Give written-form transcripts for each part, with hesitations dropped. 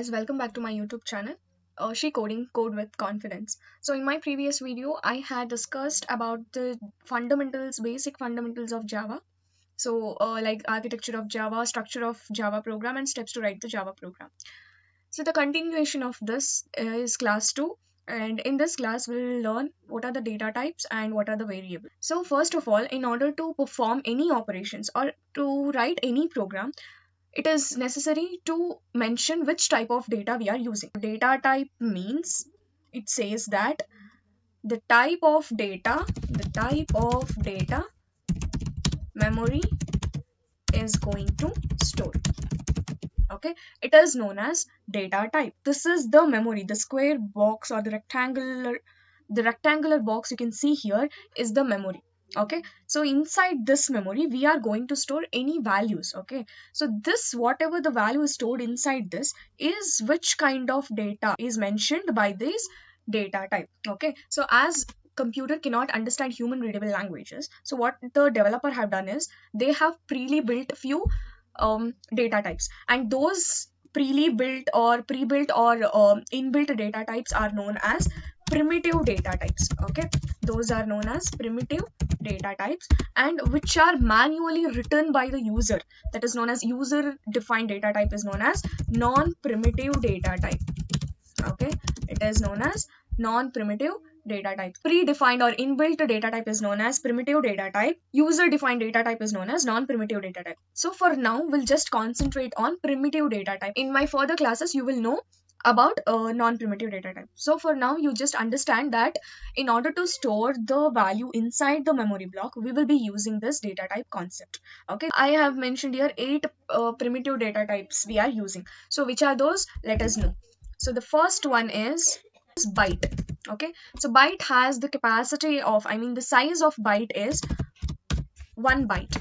guys, welcome back to my YouTube channel, SheCoding Code with Confidence. So in my previous video, I had discussed about the basic fundamentals of Java. So like architecture of Java, structure of Java program, and steps to write the Java program. So the continuation of this is class 2. And in this class, we'll learn what are the data types and what are the variables. So first of all, in order to perform any operations or to write any program, it is necessary to mention which type of data we are using. Data type means it says that the type of data memory is going to store. Okay, it is known as data type. This is the memory, the square box or the rectangular box you can see here is the memory. Okay, so inside this memory we are going to store any values. Okay, so this whatever the value is stored inside this is which kind of data is mentioned by this data type. Okay, so as computer cannot understand human readable languages, so what the developer have done is they have built few data types, and those pre-built or inbuilt data types are known as primitive data types. Okay, those are known as primitive data types, and which are manually written by the user, that is known as user defined data type is known as non-primitive data type. Okay, it is known as non-primitive data type. Predefined or inbuilt data type is known as primitive data type. User defined data type is known as non-primitive data type. So for now, we'll just concentrate on primitive data type. In my further classes, you will know about non-primitive data type. So for now, you just understand that in order to store the value inside the memory block, we will be using this data type concept. Okay, I have mentioned here 8 primitive data types we are using. So which are those? Let us know. So the first one is byte. Okay, so byte has the capacity of, the size of byte is 1 byte.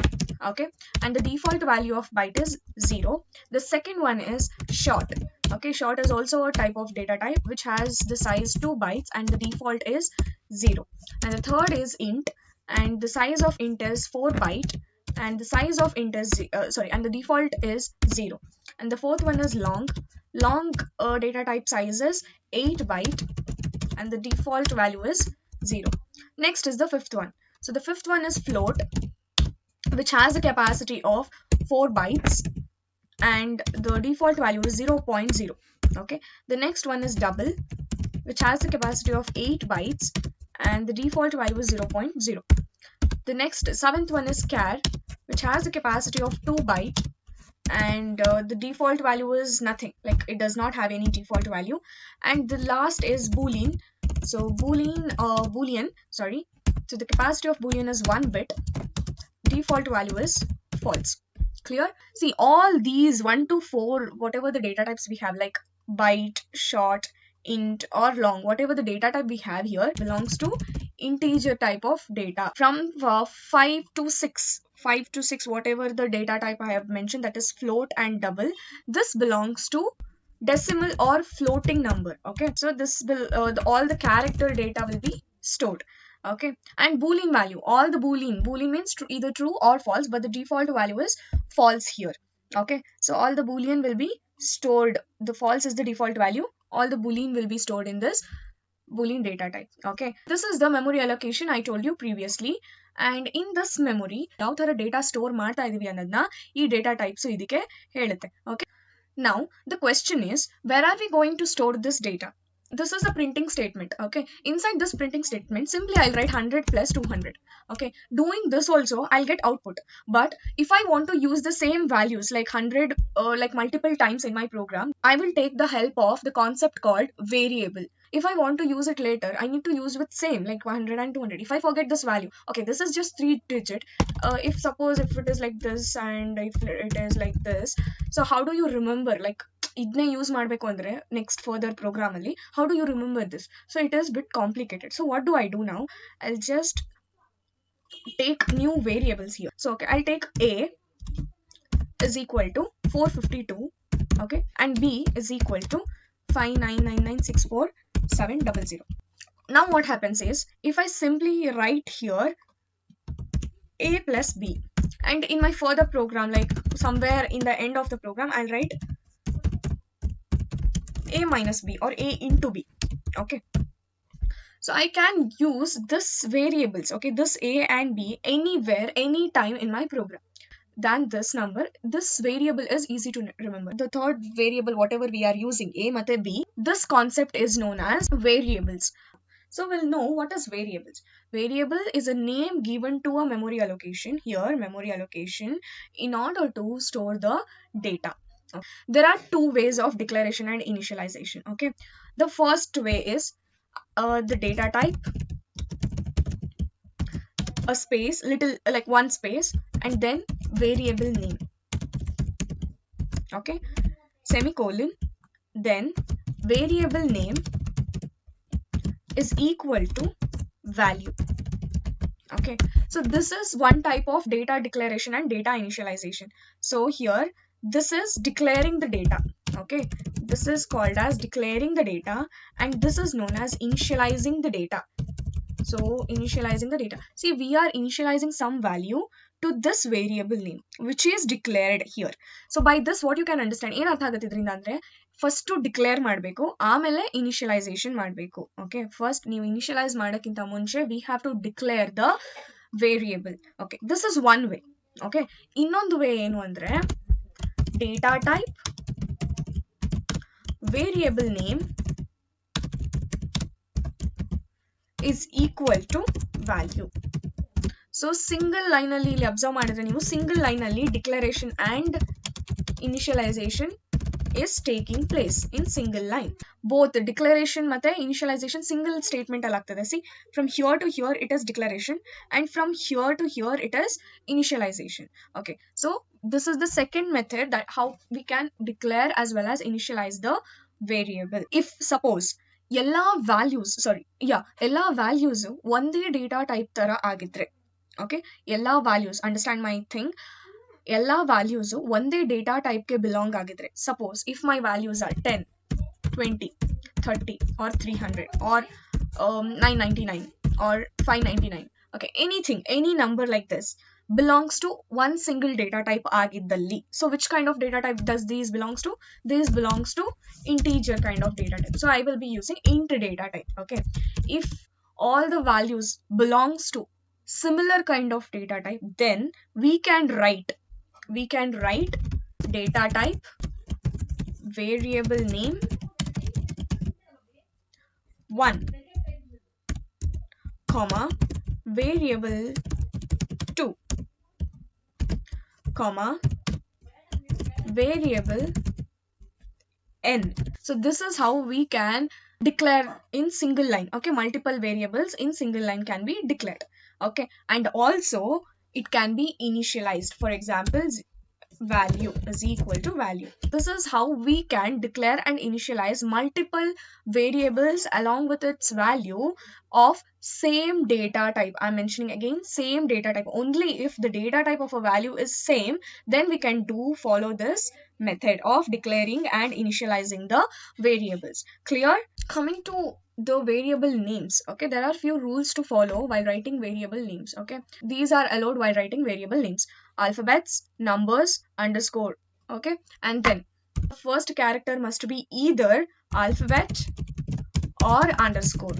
Okay, and the default value of byte is 0. The second one is short. Okay, short is also a type of data type which has the size 2 bytes and the default is 0. And the third is int, and the size of int is 4 byte and the size of int is and the default is 0. And the fourth one is long. Long data type size is 8 byte and the default value is 0. Next is the fifth one. So the fifth one is float, which has a capacity of 4 bytes and the default value is 0.0. Okay, the next one is double, which has a capacity of 8 bytes and the default value is 0.0. The next seventh one is char, which has a capacity of 2 byte and the default value is nothing, like it does not have any default value. And the last is boolean. So boolean, sorry, so the capacity of boolean is 1 bit, default value is false. Clear? See, all these 1 to 4, whatever the data types we have, like byte, short, int or long, whatever the data type we have here belongs to integer type of data. From 5 to 6, whatever the data type I have mentioned, that is float and double, this belongs to decimal or floating number. Okay, so this will all the character data will be stored. Okay, and boolean value, all the boolean means either true or false, but the default value is false here. Okay, so all the boolean will be stored, the false is the default value, all the boolean will be stored in this boolean data type. Okay, this is the memory allocation I told you previously, and in this memory ಯಾವ ತರ data store ಮಾಡ್ತಾ ಇದೀವಿ ಅನ್ನೋದನ್ನ ಈ data types ಇದಕ್ಕೆ ಹೇಳುತ್ತೆ. Okay, now the question is, where are we going to store this data? This is a printing statement. Okay, inside this printing statement, simply I'll write 100 plus 200. Okay, doing this also I'll get output, but if I want to use the same values like 100 like multiple times in my program, I will take the help of the concept called variable. If I want to use it later, I need to use with same like 100 and 200. If I forget this value, okay, this is just 3 digit. If suppose if it is like this and if it is like this, so how do you remember, like idne use ಮಾಡಬೇಕು ಅಂದ್ರೆ next further program ಅಲ್ಲಿ, how do you remember this? So it is bit complicated. So what do I do now? I'll just take new variables here. So okay, I'll take a is equal to 452, okay, and b is equal to 599964700. Now what happens is, if I simply write here a plus b, and in my further program, like somewhere in the end of the program, I'll write a minus b or a into b. Okay, so I can use this variables, okay, this a and b anywhere, anytime in my program. Than this number, this variable is easy to remember. The third variable, whatever we are using, a mate b, this concept is known as variables. So we'll know what is variables. Variable is a name given to a memory allocation, here memory allocation, in order to store the data. There are two ways of declaration and initialization. Okay, the first way is the data type, a space, little like one space, and then variable name. Okay, semicolon, then variable name is equal to value. Okay, so this is one type of data declaration and data initialization. So here this is declaring the data. Okay, this is called as declaring the data, and this is known as initializing the data. So initializing the data, see, we are initializing some value to this variable name which is declared here. So by this what you can understand, ಏನು ಅರ್ಥ ಆಗುತ್ತೆ ಇದರಿಂದ ಅಂದ್ರೆ first declare ಮಾಡಬೇಕು, ಆಮೇಲೆ initialisation ಮಾಡಬೇಕು. Okay, first ನೀವು initialise ಮಾಡೋಕ್ಕಿಂತ ಮುಂಚೆ we have to declare the variable. Okay, this is one way. Okay, ಇನ್ನೊಂದು ವೇ ಏನು ಅಂದ್ರೆ data type variable name is equal to value. So single line ಅಲ್ಲಿ ಇಲ್ಲಿ ಅಬ್ಸರ್ವ್ ಮಾಡಿದ್ರೆ ನೀವು single line ಅಲ್ಲಿ declaration and initialization is taking place in single line. Both declaration ಮತ್ತೆ initialization single statement ಅಲ್ಲಿ ಆಗ್ತದೆ. See, from here to here it is declaration, and from here to here it is initialization. Okay, so this is the second method that how we can declare as well as initialize the variable. If suppose ಎಲ್ಲ values ಒಂದೇ data type ತರ ಆಗಿದ್ರೆ, okay, ಎಲ್ಲ values, understand my thing, ಎಲ್ಲ values ಒಂದೇ data ಟೈಪ್ಗೆ belong ಆಗಿದ್ರೆ, suppose if my values are 10, 20, 30 or 300 or 999 or 599, okay, anything, any number like this belongs to one single data type ಆಗಿದ್ದಲ್ಲಿ. So which kind of data type does these belongs to? This belongs to integer kind of data type. So I will be using int data type. Okay, if all the values belongs to similar kind of data type, then we can write data type variable name 1, comma variable 2, comma variable n. So this is how we can declare in single line. Okay, multiple variables in single line can be declared. Okay, and also it can be initialized. For example, value is equal to value. This is how we can declare and initialize multiple variables along with its value of same data type. I'm mentioning again same data type. Only if the data type of a value is same, then we can follow this method of declaring and initializing the variables. Clear? Coming to the variable names, okay, there are few rules to follow while writing variable names. Okay, these are allowed while writing variable names: alphabets, numbers, underscore. Okay, and then the first character must be either alphabet or underscore.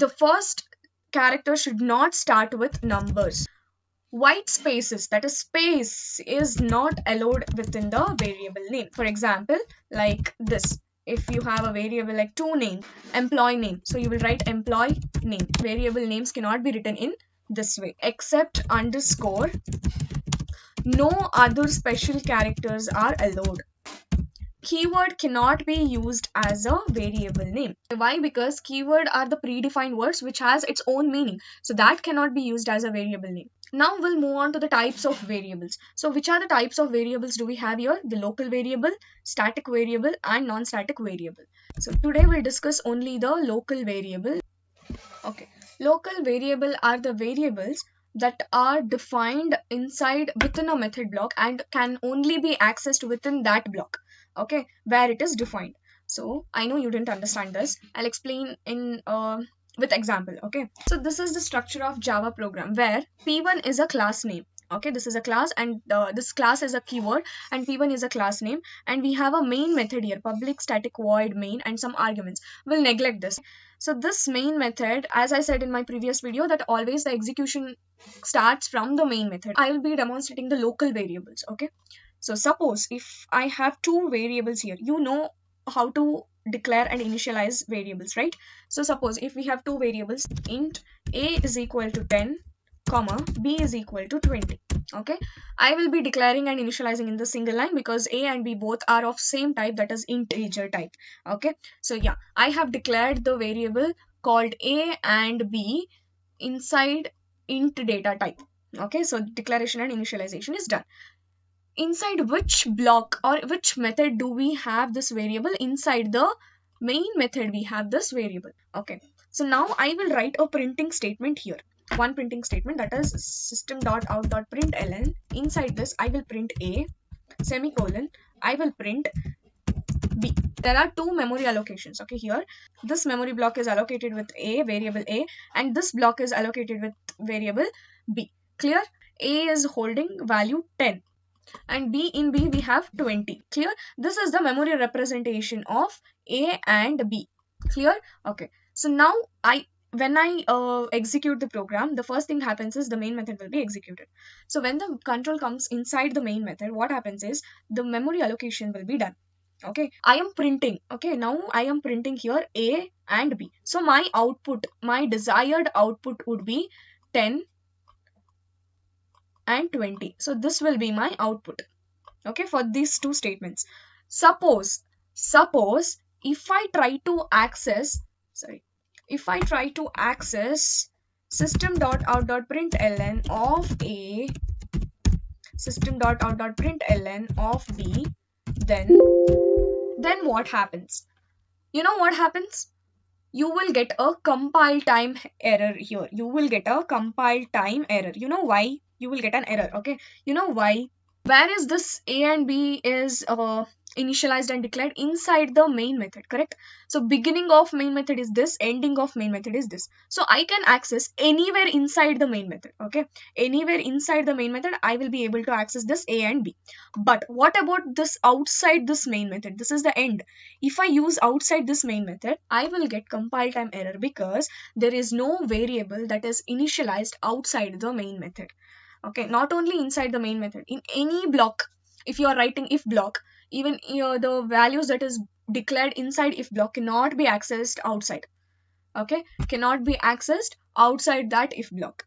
The first character should not start with numbers. White spaces, that is space, is not allowed within the variable name. For example, like this, if you have a variable like to name, employee name, so you will write employee name. Variable names cannot be written in this way except underscore. No other special characters are allowed. Keyword cannot be used as a variable name. Why? Because keyword are the predefined words which has its own meaning, so that cannot be used as a variable name. Now we'll move on to the types of variables. So which are the types of variables do we have here? The local variable, static variable, and non-static variable. So today we'll discuss only the local variable. Okay, local variable are the variables that are defined inside within a method block and can only be accessed within that block. Okay, where it is defined. So I know you didn't understand this. I'll explain in with example. Okay, so this is the structure of Java program where p1 is a class name. Okay, this is a class, and this class is a keyword, and p1 is a class name, and we have a main method here, public static void main, and some arguments. We'll neglect this. So this main method, as I said in my previous video, that always the execution starts from the main method. I will be demonstrating the local variables. Okay, so suppose if I have two variables here, you know how to declare and initialize variables, right? So suppose if we have two variables, int a is equal to 10 comma b is equal to 20. Okay, I will be declaring and initializing in the single line because a and b both are of same type, that is integer type. Okay, so yeah, I have declared the variable called a and b inside int data type. Okay, so declaration and initialization is done. Inside which block or which method do we have this variable? Inside the main method we have this variable. Okay, so now I will write a printing statement here, one printing statement, that is system.out.println. Inside this I will print a semicolon, I will print b. There are two memory allocations. Okay, here this memory block is allocated with a variable a, and this block is allocated with variable b. Clear? A is holding value 10 and b, in b we have 20. Clear? This is the memory representation of a and b. Clear? Okay, so now when I execute the program, the first thing happens is the main method will be executed. So when the control comes inside the main method, what happens is the memory allocation will be done. Okay, I am printing. Okay, now I am printing here a and b. So my output, my desired output would be 10 and 20. So this will be my output. Okay, for these two statements. Suppose if I try to access, system.out.println of a, system.out.println of b, then what happens? You know what happens? You will get a compile time error here. You will get a compile time error. You know why you will get an error? Okay, you know why? Where is this a and b is initialized and declared? Inside the main method, correct? So beginning of main method is this, ending of main method is this. So I can access anywhere inside the main method. Okay, anywhere inside the main method I will be able to access this a and b. But what about this outside this main method? This is the end. If I use outside this main method, I will get compile time error because there is no variable that is initialized outside the main method. Okay, not only inside the main method, in any block, if you are writing if block, even the values that is declared inside if block cannot be accessed outside. Okay, cannot be accessed outside that if block.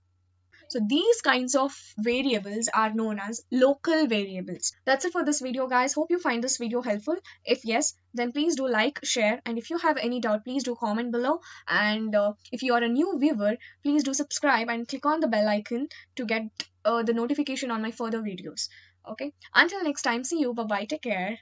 So these kinds of variables are known as local variables. That's it for this video, guys. Hope you find this video helpful. If yes, then please do like, share, and if you have any doubt, please do comment below. And if you are a new viewer, please do subscribe and click on the bell icon to get the notification on my further videos. Okay, until next time, see you. Bye bye, take care.